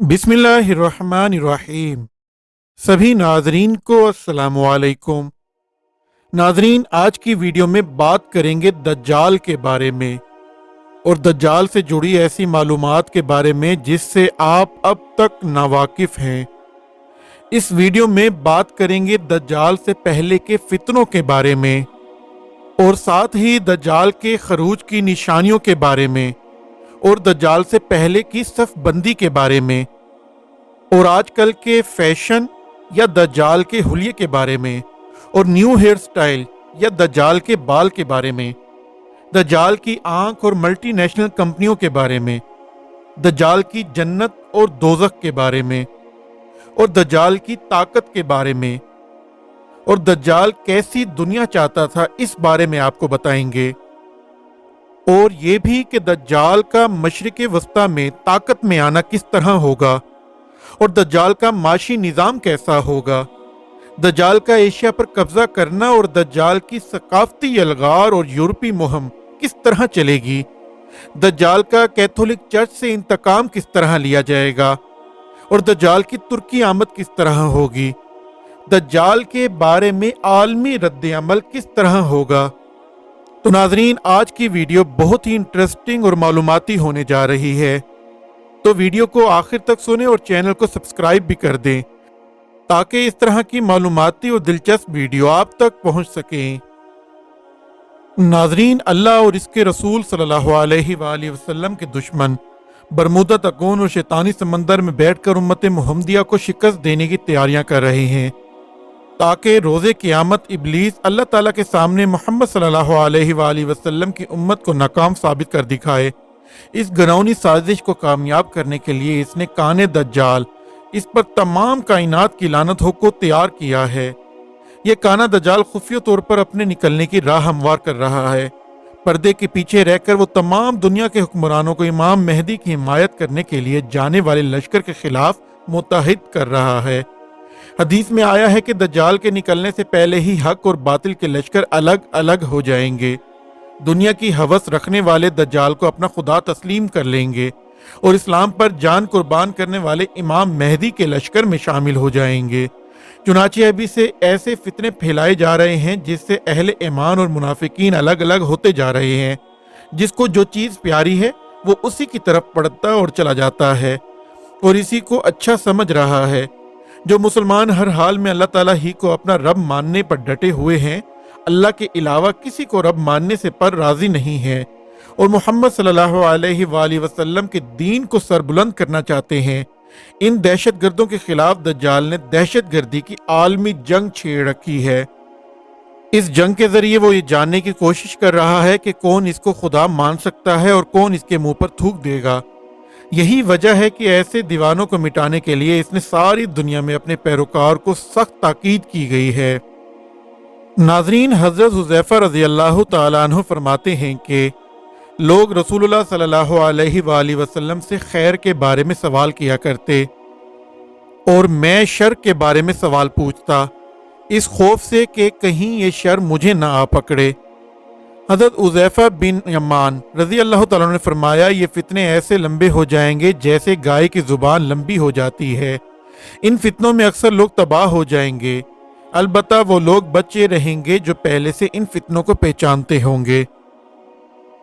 बिस्मिल्लाहिर्रहमानिर्रहीम। सभी नाजरीन को अस्सलामु अलैकुम। नाजरीन, आज की वीडियो में बात करेंगे दज्जाल के बारे में और दज्जाल से जुड़ी ऐसी मालूमात के बारे में जिससे आप अब तक नावाकिफ हैं। इस वीडियो में बात करेंगे दज्जाल से पहले के फितनों के बारे में और साथ ही दज्जाल के खरूज की निशानियों के बारे में और दज्जाल से पहले की सफ बंदी के बारे में और आजकल के फैशन या दज्जाल के हुलिये के बारे में और न्यू हेयर स्टाइल या दज्जाल के बाल के बारे में, दज्जाल की आंख और मल्टीनेशनल कंपनियों के बारे में, दज्जाल की जन्नत और दोज़ख के बारे में और दज्जाल की ताकत के बारे में और दज्जाल कैसी दुनिया चाहता था इस बारे में आपको बताएंगे। और ये भी कि दज्जाल का मशरिक़ वस्ता में ताकत में आना किस तरह होगा और दज्जाल का माशी निज़ाम कैसा होगा, दज्जाल का एशिया पर कब्जा करना और दज्जाल की सकाफती अलगार और यूरोपी मुहिम किस तरह चलेगी, दज्जाल का कैथोलिक चर्च से इंतकाम किस तरह लिया जाएगा और दज्जाल की तुर्की आमद किस तरह होगी, दज्जाल के बारे में आलमी रद्द अमल किस तरह होगा। तो नाजरीन, आज की वीडियो बहुत ही इंटरेस्टिंग और मालूमाती होने जा रही है, तो वीडियो को आखिर तक सुने और चैनल को सब्सक्राइब भी कर दें ताकि इस तरह की मालूमाती और दिलचस्प वीडियो आप तक पहुंच सकें। नाजरीन, अल्लाह और इसके रसूल सल्लल्लाहु अलैहि वसल्लम के दुश्मन बरमुदा तकून और शैतानी समंदर में बैठकर उम्मत मुहम्मदिया को शिकस्त देने की तैयारियां कर रहे हैं ताकि रोज़े क़यामत इब्लीस अल्लाह ताला के सामने मोहम्मद सल्लल्लाहु अलैहि वसल्लम की उम्मत को नाकाम साबित कर दिखाए। इस घिनौनी साजिश को कामयाब करने के लिए इसने काने दज्जाल, इस पर तमाम कायनात की लानत हो को तैयार किया है। यह काना दज्जाल खुफिया तौर पर अपने निकलने की राह हमवार कर रहा है। पर्दे के पीछे रहकर वो तमाम दुनिया के हुक्मरानों को इमाम मेहदी की हिमायत करने के लिए जाने वाले लश्कर के खिलाफ मुत्तहिद कर रहा है। हदीस में आया है कि दज्जाल के निकलने से पहले ही हक और बातिल के लश्कर अलग अलग हो जाएंगे। दुनिया की हवस रखने वाले दज्जाल को अपना खुदा तस्लीम कर लेंगे और इस्लाम पर जान कुर्बान करने वाले इमाम मेहदी के लश्कर में शामिल हो जाएंगे। चुनाचे अभी से ऐसे फितने फैलाए जा रहे हैं जिससे अहले ईमान और मुनाफिकीन अलग अलग होते जा रहे हैं। जिसको जो चीज़ प्यारी है वो उसी की तरफ पड़ता और चला जाता है और इसी को अच्छा समझ रहा है। जो मुसलमान हर हाल में अल्लाह ताला ही को अपना रब मानने पर डटे हुए हैं, अल्लाह के अलावा किसी को रब मानने से पर राजी नहीं है और मोहम्मद सल्लल्लाहु अलैहि वसल्लम के दीन को सरबुलंद करना चाहते हैं, इन दहशतगर्दों के खिलाफ दज्जाल ने दहशतगर्दी की आलमी जंग छेड़ रखी है। इस जंग के जरिए वो ये जानने की कोशिश कर रहा है कि कौन इसको खुदा मान सकता है और कौन इसके मुंह पर थूक देगा। यही वजह है कि ऐसे दीवानों को मिटाने के लिए इसने सारी दुनिया में अपने पैरोकार को सख्त ताकीद की गई है। नाजरीन, हजरत हुज़ैफा रज़ी अल्लाह तआला अन्हु फरमाते हैं कि लोग रसूलुल्लाह सल्लल्लाहु अलैहि वसल्लम से खैर के बारे में सवाल किया करते और मैं शर के बारे में सवाल पूछता, इस खौफ से कि कहीं ये शर मुझे ना आ पकड़े। हज़रत हुज़ैफा बिन यमान रज़ी अल्लाह तआला ने फरमाया, ये फितने ऐसे लंबे हो जाएंगे जैसे गाय की ज़ुबान लंबी हो जाती है। इन फितनों में अक्सर लोग तबाह हो जाएंगे, अलबत्ता वो लोग बचे रहेंगे जो पहले से इन फितनों को पहचानते होंगे।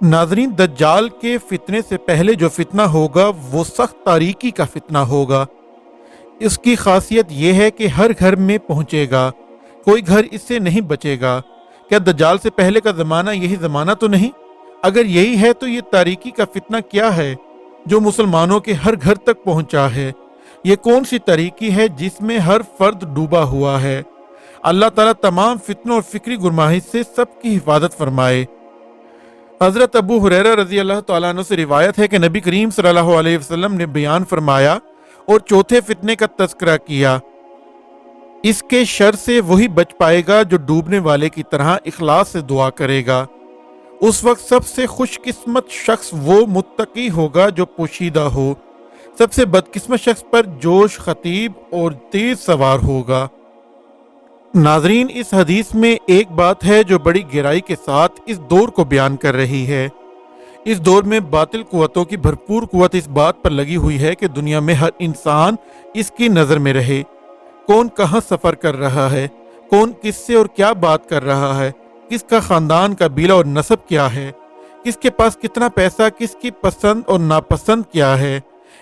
नाजरीन, दज्जाल के फितने से पहले जो फितना होगा वो सख्त तारीकी का फितना होगा। इसकी खासियत यह है कि हर घर में पहुंचेगा, कोई घर इससे नहीं बचेगा। क्या दज्जाल से पहले का ज़माना यही ज़माना तो नहीं? अगर यही है तो ये तारीकी का फितना क्या है जो मुसलमानों के हर घर तक पहुंचा है? ये कौन सी तारीकी है जिसमें हर फर्द डूबा हुआ है? अल्लाह ताला तमाम फितनों और फिक्री गुरमाही से सबकी हिफाजत फरमाए। हज़रत अबू हुरैरा रज़ी अल्लाह तआला अन्हु से रिवायत है कि नबी करीम सल्लल्लाहु अलैहि वसल्लम ने बयान फरमाया और चौथे फितने का तज़किरा किया, इसके शर से वही बच पाएगा जो डूबने वाले की तरह इखलास से दुआ करेगा। उस वक्त सबसे खुशकिस्मत शख्स वो मुत्तकी होगा जो पोशीदा हो। सबसे बदकिस्मत शख्स पर जोश, खतीब और तेज सवार होगा। नाजरीन, इस हदीस में एक बात है जो बड़ी गहराई के साथ इस दौर को बयान कर रही है। इस दौर में बातिल कुव्वतों की भरपूर कुव्वत इस बात पर लगी हुई है कि दुनिया में हर इंसान इसकी नज़र में रहे। कौन कहाँ सफ़र कर रहा है, कौन किससे और क्या बात कर रहा है, किसका ख़ानदान, कबीला और नस्ब क्या है, किसके पास कितना पैसा, किसकी पसंद और नापसंद क्या है।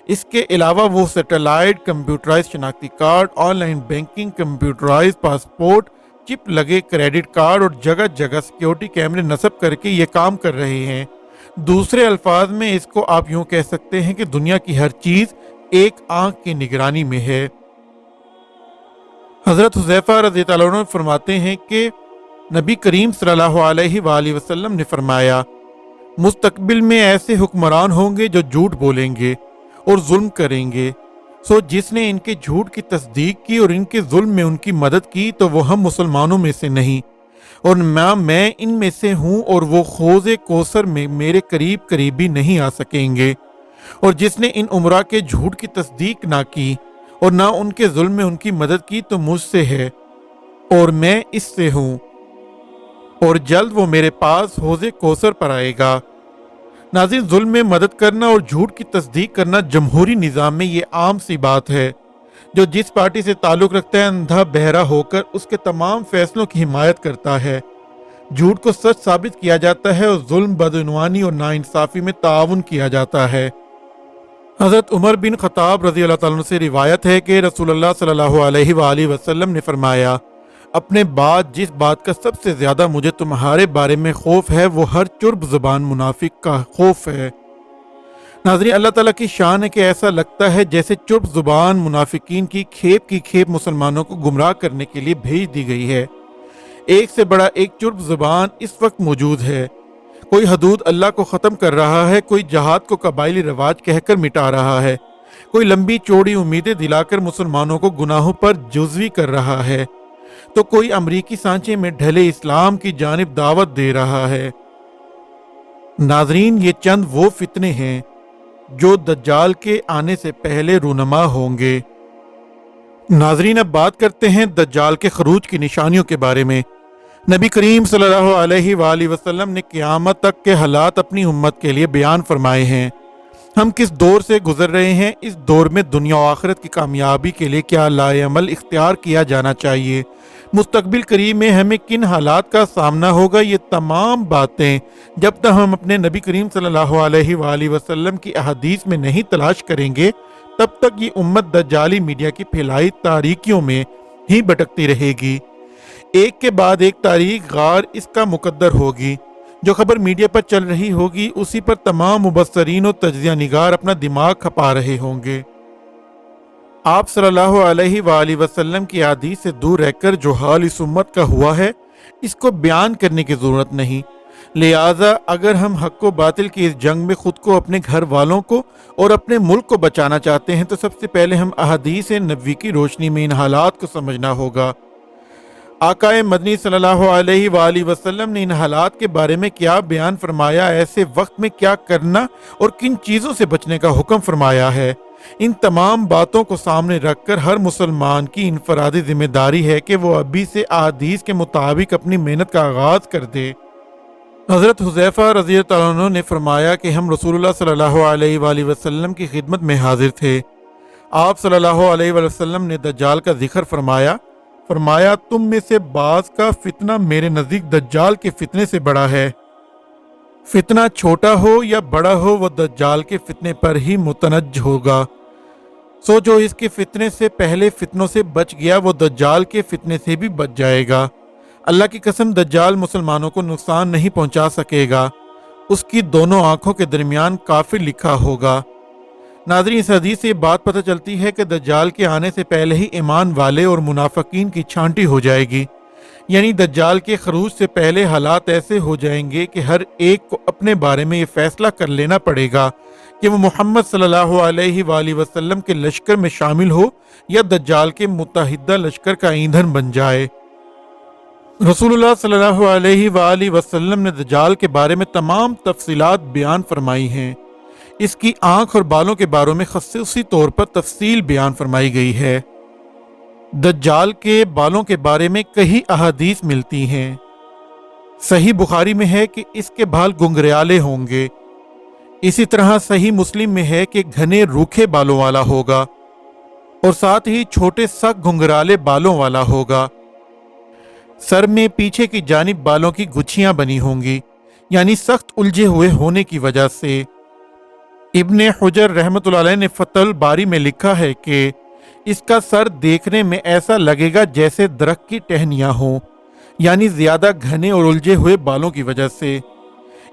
इसके अलावा वो सैटेलाइट, कंप्यूटराइज शनाख्ती card, online banking, computerise passport, chip लगे क्रेडिट कार्ड और जगह जगह सिक्योरिटी कैमरे नस्ब करके ये काम कर रहे हैं। दूसरे अल्फाज में इसको आप यूं कह सकते हैं कि दुनिया की हर चीज एक आंख की निगरानी में है। हजरत हुज़ैफा रज़ी अल्लाह अन्हु फरमाते हैं कि नबी करीम सल्लल्लाहु अलैहि वसल्लम ने फरमाया, मुस्तकबिल में ऐसे हुक्मरान होंगे जो झूठ बोलेंगे और जुल्म करेंगे। सो जिसने इनके झूठ की तस्दीक की और इनके जुल्म में उनकी मदद की तो वो हम मुसलमानों में से नहीं, और मैं इनमें से हूँ, और वो हौज़े कौसर में मेरे करीब करीबी नहीं आ सकेंगे। और जिसने इन उमरा के झूठ की तस्दीक ना की और ना उनके जुल्म में उनकी मदद की तो मुझसे है और मैं इससे हूँ, और जल्द वो मेरे पास हौज़े कौसर पर आएगा। नाज़रीन, जुल्म में मदद करना और झूठ की तस्दीक करना जमहूरी निज़ाम में ये आम सी बात है। जो जिस पार्टी से ताल्लुक़ रखता है अंधा बहरा होकर उसके तमाम फैसलों की हिमायत करता है। झूठ को सच साबित किया जाता है और जुल्म, बदइनवानी और नाइंसाफ़ी में ताउन किया जाता है। हज़रत उमर बिन ख़त्ताब रज़ी अल्लाह ताला अन्हु से रिवायत है कि रसूलुल्लाह सल्लल्लाहु अलैहि वसल्लम ने फरमाया, अपने बाद जिस बात का सबसे ज़्यादा मुझे तुम्हारे बारे में खौफ है वो हर चुर्ब ज़बान मुनाफिक का खौफ है। नाज़रीन, अल्लाह ताला की शान है कि ऐसा लगता है जैसे चुर्ब ज़ुबान मुनाफिकीन की खेप मुसलमानों को गुमराह करने के लिए भेज दी गई है। एक से बड़ा एक चुर्ब ज़ुबान इस वक्त मौजूद है। कोई हदूद अल्लाह को ख़त्म कर रहा है, कोई जहाद को कबायली रवाज कहकर मिटा रहा है, कोई लंबी चौड़ी उम्मीदें दिलाकर मुसलमानों को गुनाहों पर जुज़वी कर रहा है, तो कोई अमरीकी सांचे में ढले इस्लाम की जानिब दावत दे रहा है। नाज़रीन, ये चंद वो फितने हैं जो दज्जाल के आने से पहले रूनमा होंगे। नाज़रीन, अब बात करते हैं दज्जाल के खरूज की निशानियों के बारे में। नबी करीम सल्लल्लाहु अलैहि वसल्लम ने क़यामत तक के हालात अपनी उम्मत के लिए बयान फरमाए हैं। हम किस दौर से गुजर रहे हैं, इस दौर में दुनिया और आखिरत की कामयाबी के लिए क्या लाएअमल इख्तियार किया जाना चाहिए, मुस्तकबिल करीब में हमें किन हालात का सामना होगा, ये तमाम बातें जब तक हम अपने नबी करीम सल्लल्लाहु अलैहि वसल्लम की अहादीस में नहीं तलाश करेंगे तब तक ये उम्मत दज्जाली मीडिया की फैलाई तारीकियों में ही भटकती रहेगी। एक के बाद एक तारीख गार इसका मुकद्दर होगी। जो खबर मीडिया पर चल रही होगी उसी पर तमाम मुबस्सरीन और तज्ज़िया निगार अपना दिमाग खपा रहे होंगे। आप सल्लल्लाहु अलैहि वसल्लम की हदीस से दूर रहकर जो हाल इस उम्मत का हुआ है इसको बयान करने की ज़रूरत नहीं। लिहाजा अगर हम हक व बातिल की इस जंग में खुद को, अपने घर वालों को और अपने मुल्क को बचाना चाहते हैं तो सबसे पहले हम अहादीस नबवी की रोशनी में इन हालात को समझना होगा। आकाए मदनी सल्लल्लाहु अलैहि वसल्लम ने इन हालात के बारे में क्या बयान फरमाया, ऐसे वक्त में क्या करना और किन चीज़ों से बचने का हुक्म फरमाया है, इन तमाम बातों को सामने रखकर हर मुसलमान की इनफरादी जिम्मेदारी है कि वो अभी से अहादीस के मुताबिक अपनी मेहनत का आगाज कर दे। हज़रत हुज़ैफा रज़ी अल्लाह अन्हु ने फरमाया कि हम रसूलुल्लाह सल्लल्लाहु अलैहि वसल्लम की खिदमत में हाजिर थे। आप सल्लल्लाहु अलैहि वसल्लम ने दज्जाल का जिक्र फरमाया तुम में से बाज़ का फितना मेरे नज़दीक दज्जाल के फितने से बड़ा है। फितना छोटा हो या बड़ा हो वह दज्जाल के फितने पर ही मुतनज्ज होगा। सो जो इसके फितने से पहले फितनों से बच गया वो दज्जाल के फितने से भी बच जाएगा। अल्लाह की कसम, दज्जाल मुसलमानों को नुकसान नहीं पहुंचा सकेगा। उसकी दोनों आंखों के दरमियान काफिर लिखा होगा। नाज़रीन, इस हदीस से बात पता चलती है कि दज्जाल के आने से पहले ही ईमान वाले और मुनाफिकीन की छांटी हो जाएगी। यानी दज्जाल के खरूज से पहले हालात ऐसे हो जाएंगे कि हर एक को अपने बारे में ये फैसला कर लेना पड़ेगा कि वो मोहम्मद सल्लल्लाहु अलैहि वसल्लम के लश्कर में शामिल हो या दज्जाल के मुत्तहिदा लश्कर का ईंधन बन जाए। रसूलुल्लाह सल्लल्लाहु अलैहि वसल्लम ने दज्जाल के बारे में तमाम तफसीलात बयान फरमाई हैं। इसकी आंख और बालों के बारे में खसूसी तौर पर तफसील बयान फरमाई गई है। दज्जाल के बालों के बारे में कई अहादीस मिलती हैं। सही बुखारी में है कि इसके बाल गुंगरियाले होंगे। इसी तरह सही मुस्लिम में है कि घने रूखे बालों वाला होगा और साथ ही छोटे सख्त घुंघराले बालों वाला होगा। सर में पीछे की जानिब बालों की गुच्छियां बनी होंगी, यानी सख्त उलझे हुए होने की वजह से। इब्ने हुजर रहमतुल्लाह अलैह ने फतहुल बारी में लिखा है कि इसका सर देखने में ऐसा लगेगा जैसे दरख्त की टहनियां हों, यानी ज्यादा घने और उलझे हुए बालों की वजह से।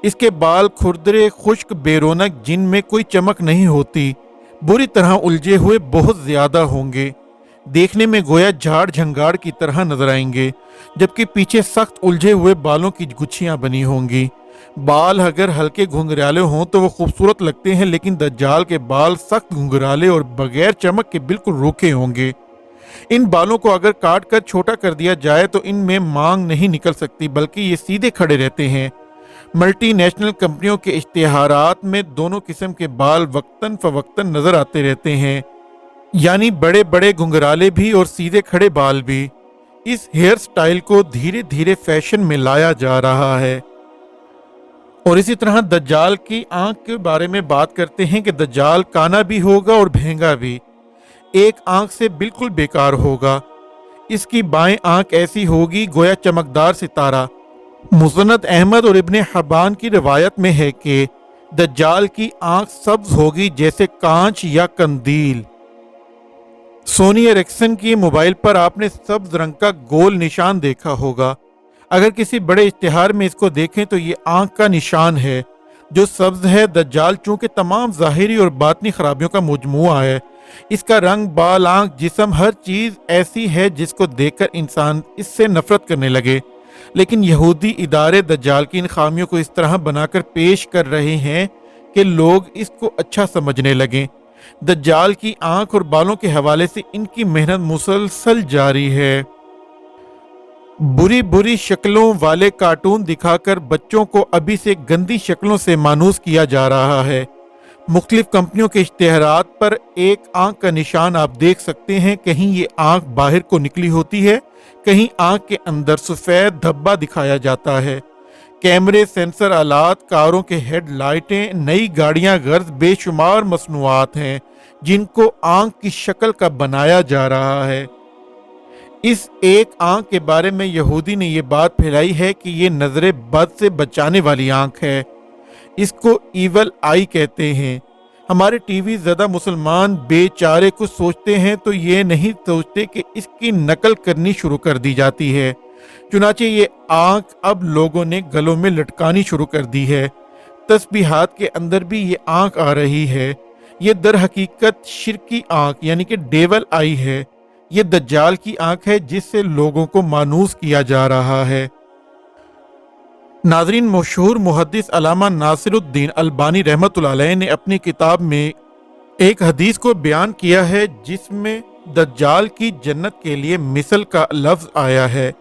इसके बाल खुरदरे खुश्क बेरोनक, जिनमें कोई चमक नहीं होती, बुरी तरह उलझे हुए बहुत ज्यादा होंगे। देखने में गोया झाड़ झंगाड़ की तरह नजर आएंगे, जबकि पीछे सख्त उलझे हुए बालों की गुच्छियां बनी होंगी। बाल अगर हल्के घुंघराले हों तो वो खूबसूरत लगते हैं, लेकिन दज्जाल के बाल सख्त घुंघराले और बगैर चमक के बिल्कुल रूखे होंगे। इन बालों को अगर काट कर छोटा कर दिया जाए तो इनमें मांग नहीं निकल सकती, बल्कि ये सीधे खड़े रहते हैं। मल्टी नेशनल कंपनियों के इश्तिहारात में दोनों किस्म के बाल वक्तन फवक्तन नजर आते रहते हैं, यानी बड़े बड़े घुंघराले भी और सीधे खड़े बाल भी। इस हेयर स्टाइल को धीरे धीरे फैशन में लाया जा रहा है। और इसी तरह दज्जाल की आंख के बारे में बात करते हैं कि दज्जाल काना भी होगा और भेंगा भी। एक आंख से बिल्कुल बेकार होगा। इसकी बाएं आंख ऐसी होगी गोया चमकदार सितारा। मुसन्नद अहमद और इब्ने हब्बान की रिवायत में है कि दज्जाल की आंख सब्ज होगी जैसे कांच या कंदील। सोनी एरिक्सन की मोबाइल पर आपने सब्ज रंग का गोल निशान देखा होगा। अगर किसी बड़े इश्तिहार में इसको देखें तो ये आंख का निशान है जो सब्ज है। दज्जाल चूंकि तमाम ज़ाहिरी और बातनी खराबियों का मजमुआ है, इसका रंग, बाल, आंख, जिस्म, हर चीज ऐसी है जिसको देखकर इंसान इससे नफरत करने लगे। लेकिन यहूदी इदारे दज्जाल की इन खामियों को इस तरह बनाकर पेश कर रहे हैं कि लोग इसको अच्छा समझने लगें। दज्जाल की आंख और बालों के हवाले से इनकी मेहनत मुसलसल जारी है। बुरी बुरी शक्लों वाले कार्टून दिखाकर बच्चों को अभी से गंदी शक्लों से मानूस किया जा रहा है। मुख्तलिफ कंपनियों के इश्तिहारात पर एक आंख का निशान आप देख सकते हैं। कहीं ये आंख बाहर को निकली होती है, कहीं आंख के अंदर सफेद धब्बा दिखाया जाता है। कैमरे, सेंसर आलात, कारों के हेडलाइटें, नई गाड़ियां, गर्ज बेशुमार मसनूआत हैं जिनको आंख की शक्ल का बनाया जा रहा है। इस एक आंख के बारे में यहूदी ने यह बात फैलाई है कि ये नजरे बद से बचाने वाली आंख है। इसको ईवल आई कहते हैं। हमारे टीवी ज़्यादा मुसलमान बेचारे कुछ सोचते हैं तो ये नहीं सोचते कि इसकी नकल करनी शुरू कर दी जाती है। चुनाचे ये आंख अब लोगों ने गलों में लटकानी शुरू कर दी है। तस्बीहात के अंदर भी ये आंख आ रही है। ये दर हकीकत शिरकी आंख यानी कि डेवल आई है। ये दज्जाल की आंख है जिससे लोगों को मानूस किया जा रहा है। नाज़रीन, मशहूर मुहद्दिस अल्लामा नासिरुद्दीन अलबानी रहमतुल्लाह अलैह ने अपनी किताब में एक हदीस को बयान किया है जिसमें दज्जाल की जन्नत के लिए मिसल का लफ्ज आया है,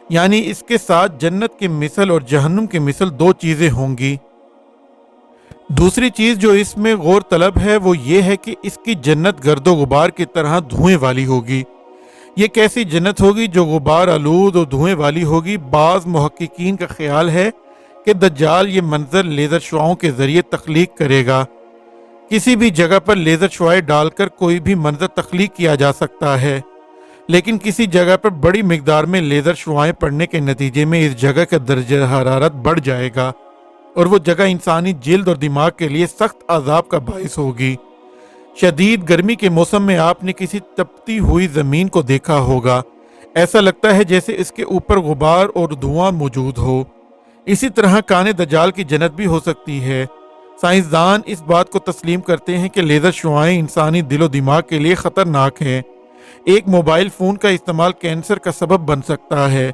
यानी इसके साथ जन्नत की मिसल और जहन्नुम की मिसल दो चीजें होंगी। दूसरी चीज जो इसमें गौर तलब है वो ये है कि इसकी जन्नत गर्दो गुबार की तरह धुएं वाली होगी। ये कैसी जन्नत होगी जो गुबार आलूद और धुएं वाली होगी? बाज मुहक्किकीन का ख्याल है कि दज्जाल ये मंजर लेजर शुआओं के जरिए तख्लीक करेगा। किसी भी जगह पर लेजर शुआएं डालकर कोई भी मंजर तख्लीक किया जा सकता है, लेकिन किसी जगह पर बड़ी मिकदार में लेजर शुआएं पड़ने के नतीजे में इस जगह का दर्जा हरारत बढ़ जाएगा और वो जगह इंसानी जिल्द और दिमाग के लिए सख्त अजाब का बाइस होगी। शदीद गर्मी के मौसम में आपने किसी तपती हुई जमीन को देखा होगा। ऐसा लगता है जैसे इसके ऊपर गुबार और धुआं मौजूद हो। इसी तरह काने दज्जाल की जन्नत भी हो सकती है। साइंसदान इस बात को तस्लीम करते हैं कि लेजर शुआएं इंसानी दिलो दिमाग के लिए खतरनाक हैं। एक मोबाइल फोन का इस्तेमाल कैंसर का सबब बन सकता है।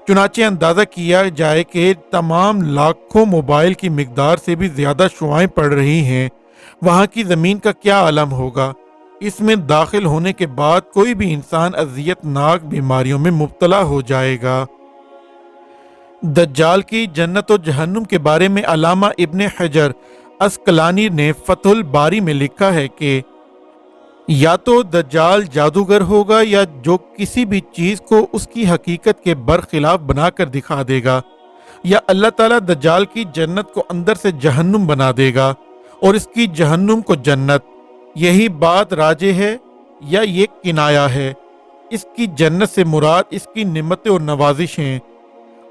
चुनाचे अंदाजा किया जाए कि तमाम लाखों मोबाइल की मिकदार से भी ज्यादा शुआएं पड़ रही हैं। वहां की जमीन का क्या आलम होगा? इसमें दाखिल होने के बाद कोई भी इंसान अजियतनाक बीमारियों में मुब्तला हो जाएगा। दज्जाल की जन्नत और जहन्नुम के बारे में अल्लामा इब्ने हजर अस्कलानी ने फतहुल बारी में लिखा है कि या तो दज्जाल जादूगर होगा या जो किसी भी चीज को उसकी हकीकत के बरखिलाफ बनाकर दिखा देगा, या अल्लाह ताला दज्जाल की जन्नत को अंदर से जहन्नुम बना देगा। और इसकी जहन्नुम को जन्नत। यही बात राजे है या ये किनाया है? इसकी जन्नत से मुराद इसकी निमतें और नवाजिशें,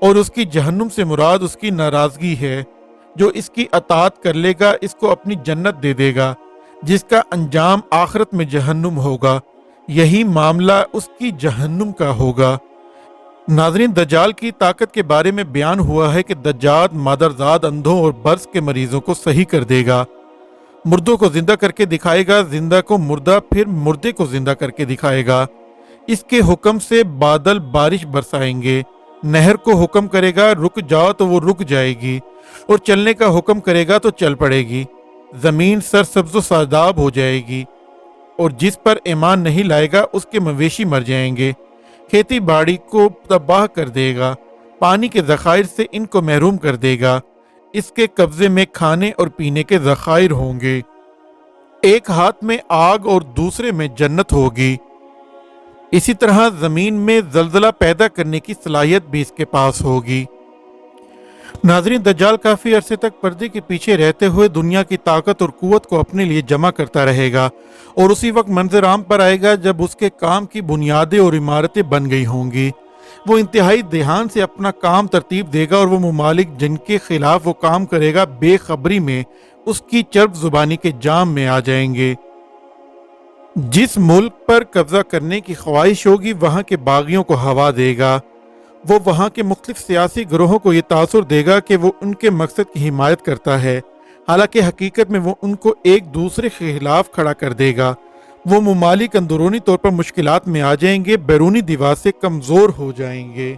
और उसकी जहन्नुम से मुराद उसकी नाराजगी है। जो इसकी अतात कर लेगा इसको अपनी जन्नत दे देगा, जिसका अंजाम आखिरत में जहन्नुम होगा। यही मामला उसकी जहन्नुम का होगा। नाज़रीन, दज्जाल की ताकत के बारे में बयान हुआ है कि दज्जाल मादरजाद, अंधों और बर्स के मरीजों को सही कर देगा, मुर्दों को जिंदा करके दिखाएगा, जिंदा को मुर्दा, फिर मुर्दे को जिंदा करके दिखाएगा। इसके हुक्म से बादल बारिश बरसाएंगे, नहर को हुक्म करेगा रुक जाओ तो वो रुक जाएगी, और चलने का हुक्म करेगा तो चल पड़ेगी। जमीन सरसब्ज़ व शादाब हो जाएगी, और जिस पर ईमान नहीं लाएगा उसके मवेशी मर जाएंगे। खेती बाड़ी को तबाह कर देगा, पानी के ज़खायर से इनको महरूम कर देगा। इसके कब्जे में खाने और पीने के ज़खायर होंगे। एक हाथ में आग और दूसरे में जन्नत होगी। इसी तरह जमीन में जलजला पैदा करने की सलाहियत भी इसके पास होगी। नाज़रीन, दज्जाल काफ़ी अरसे तक पर्दे के पीछे रहते हुए दुनिया की ताकत और कुव्वत को अपने लिए जमा करता रहेगा, और उसी वक्त मंजर आम पर आएगा जब उसके काम की बुनियादें और इमारतें बन गई होंगी। वो इंतहाई ध्यान से अपना काम तरतीब देगा, और वो ममालिक जिनके खिलाफ वो काम करेगा बेखबरी में उसकी चर्ब जुबानी के जाम में आ जाएंगे। जिस मुल्क पर कब्जा करने की ख्वाहिश होगी वहाँ के बागियों को हवा देगा। वो वहाँ के मुख्तलिफ सियासी ग्रोहों को ये तासुर देगा कि वो उनके मकसद की हिमायत करता है, हालांकि हकीकत में वो उनको एक दूसरे के खिलाफ खड़ा कर देगा। वो ममालिक अंदरूनी तौर पर मुश्किलात में आ जाएंगे, बैरूनी दीवार से कमज़ोर हो जाएंगे।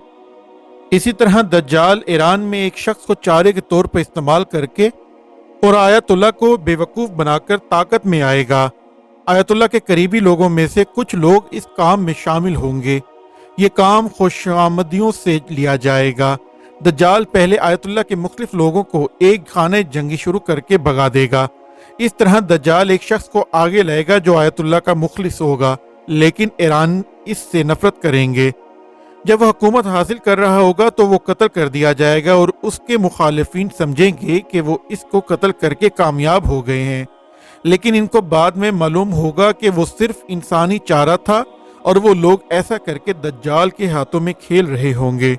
इसी तरह दज्जाल ईरान में एक शख्स को चारे के तौर पर इस्तेमाल करके और आयतुल्लाह को बेवकूफ़ बनाकर ताकत में आएगा। आयतुल्लाह के करीबी लोगों में से कुछ लोग इस काम में शामिल होंगे। ये काम खुशामदियों से लिया जाएगा। दज्जाल पहले आयतुल्लाह के मुख्तलिफ लोगों को एक खाने जंगी शुरू करके भगा देगा। इस तरह दज्जाल एक शख्स को आगे लाएगा जो आयतुल्लाह का मुखलिस होगा, लेकिन ईरान इससे नफरत करेंगे। जब वह हुकूमत हासिल कर रहा होगा तो वो कत्ल कर दिया जाएगा, और उसके मुखालिफिन समझेंगे कि वो इसको कत्ल करके कामयाब हो गए हैं, लेकिन इनको बाद में मालूम होगा कि वो सिर्फ इंसानी चारा था, और वो लोग ऐसा करके दज्जाल के हाथों में खेल रहे होंगे।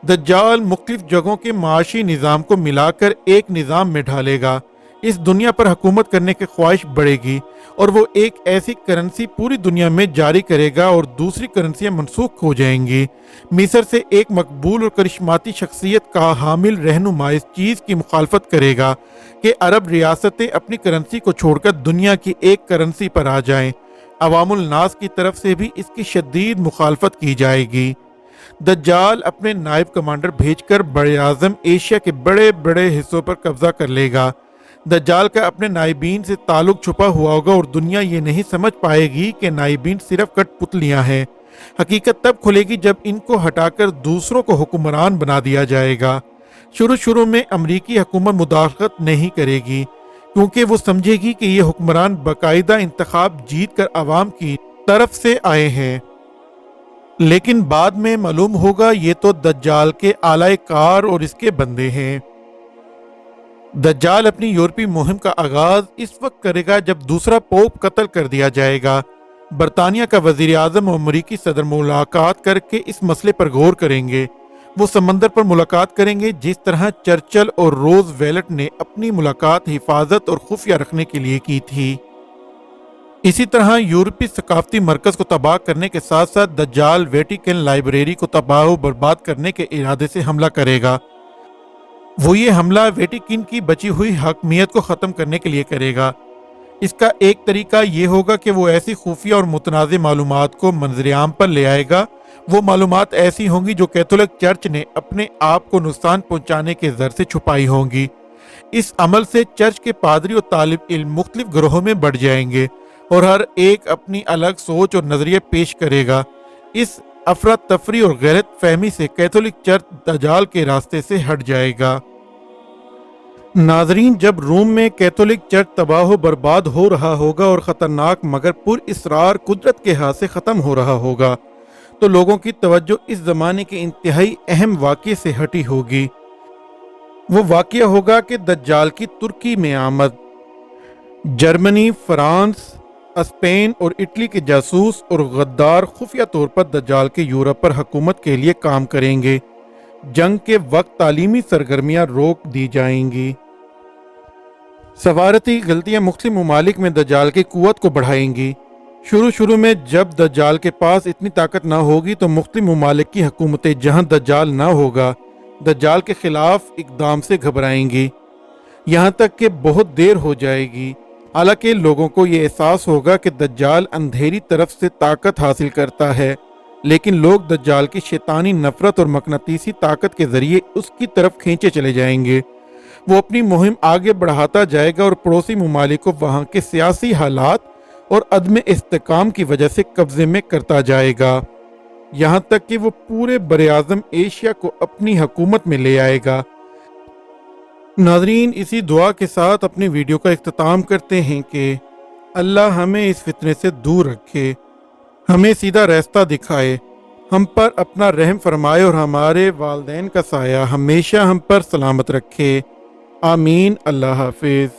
दज्जाल मुख्तलिफ जगहों के माशी निज़ाम को मिलाकर एक निज़ाम में ढालेगा। इस दुनिया पर हुकूमत करने की ख्वाहिश बढ़ेगी, और वो एक ऐसी करेंसी पूरी दुनिया में जारी करेगा और दूसरी करेंसियां मनसूख हो जाएंगी। मिस्र से एक मकबूल और करिश्माती शख्सियत का हामिल रहनुमा इस चीज़ की मुखालफत करेगा कि अरब रियासतें अपनी करेंसी को छोड़कर दुनिया की एक करेंसी पर आ जाएं। अवामुल नास की तरफ से भी इसकी शदीद मुखालफत की जाएगी। दज्जाल अपने नायब कमांडर भेजकर बड़े आज़म एशिया के बड़े बड़े हिस्सों पर कब्जा कर लेगा। दज्जाल का अपने नाइबीन से ताल्लुक छुपा हुआ होगा, और दुनिया ये नहीं समझ पाएगी कि नाइबीन सिर्फ कठपुतलियां हैं। हकीकत तब खुलेगी जब इनको हटाकर दूसरों को हुक्मरान बना दिया जाएगा। शुरू में अमरीकी हुकूमत मुदाखलत नहीं करेगी, क्योंकि वो समझेगी कि ये हुक्मरान बाकायदा इंतखाब जीत कर आवाम की तरफ से आए हैं। लेकिन बाद में मालूम होगा ये तो दज्जाल के आलाए कार और इसके बंदे हैं। दज्जाल अपनी यूरोपीय मुहिम का आगाज इस वक्त करेगा जब दूसरा पोप कत्ल कर दिया जाएगा। बरतानिया का वजीर आजम और अमरीकी सदर मुलाकात करके इस मसले पर गौर करेंगे। वो समंदर पर मुलाकात करेंगे, जिस तरह चर्चिल और रोज वेलट ने अपनी मुलाकात हिफाजत और खुफिया रखने के लिए की थी। इसी तरह यूरोपीय सकाफती मरकज को तबाह करने के साथ साथ दज्जाल वेटिकन लाइब्रेरी को तबाह और बर्बाद करने के इरादे से हमला करेगा। वो ये हमला वेटिकन की बची हुई हकमियत को ख़त्म करने के लिए करेगा। इसका एक तरीका ये होगा कि वो ऐसी खुफिया और मुतनाज़ मालूमात को मंजर-ए-आम पर ले आएगा। वो मालूमात ऐसी होंगी जो कैथोलिक चर्च ने अपने आप को नुकसान पहुंचाने के जर से छुपाई होंगी। इस अमल से चर्च के पादरी और तालिब इल्म मुख्तलिफ ग्रोहों में बढ़ जाएंगे, और हर एक अपनी अलग सोच और नजरिए पेश करेगा। इस अफरा तफरी और गलत फहमी से कैथोलिक चर्च दज्जाल के रास्ते से हट जाएगा। नाजरीन, जब रोम में कैथोलिक चर्च तबाह बर्बाद हो रहा होगा और ख़तरनाक मगर पुरइसरार कुदरत के हाथ से ख़त्म हो रहा होगा, तो लोगों की तवज्जो इस ज़माने के इंतहाई अहम वाक़े से हटी होगी। वो वाक़या होगा कि दज्जाल की तुर्की में आमद। जर्मनी, फ्रांस, स्पेन और इटली के जासूस और गद्दार खुफिया तौर पर दज्जाल के यूरोप पर हुकूमत के लिए काम करेंगे। जंग के वक्त तालीमी सरगर्मियां रोक दी जाएंगी। सवारती गलतियां मुस्लिम ममालिक में दज्जाल की कुव्वत को बढ़ाएंगी। शुरू में जब दज्जाल के पास इतनी ताकत ना होगी तो मुस्लिम ममालिक की हुकूमतें जहां दज्जाल ना होगा, दज्जाल के खिलाफ इकदाम से घबराएंगी, यहाँ तक कि बहुत देर हो जाएगी। हालांकि लोगों को ये एहसास होगा कि दज्जाल अंधेरी तरफ से ताकत हासिल करता है, लेकिन लोग दज्जाल की शैतानी नफरत और मकनातीसी ताकत के जरिए उसकी तरफ खींचे चले जाएंगे। वो अपनी मुहिम आगे बढ़ाता जाएगा और पड़ोसी ममालिक को वहाँ के सियासी हालात और अदम इस्तेकाम की वजह से कब्जे में करता जाएगा, यहाँ तक कि वो पूरे बरे-आज़म एशिया को अपनी हुकूमत में ले आएगा। नाज़रीन, इसी दुआ के साथ अपनी वीडियो का इख्तिताम करते हैं कि अल्लाह हमें इस फितने से दूर रखे, हमें सीधा रास्ता दिखाए, हम पर अपना रहम फरमाए और हमारे वालिदैन का साया हमेशा हम पर सलामत रखे। आमीन। अल्लाह हाफिज़।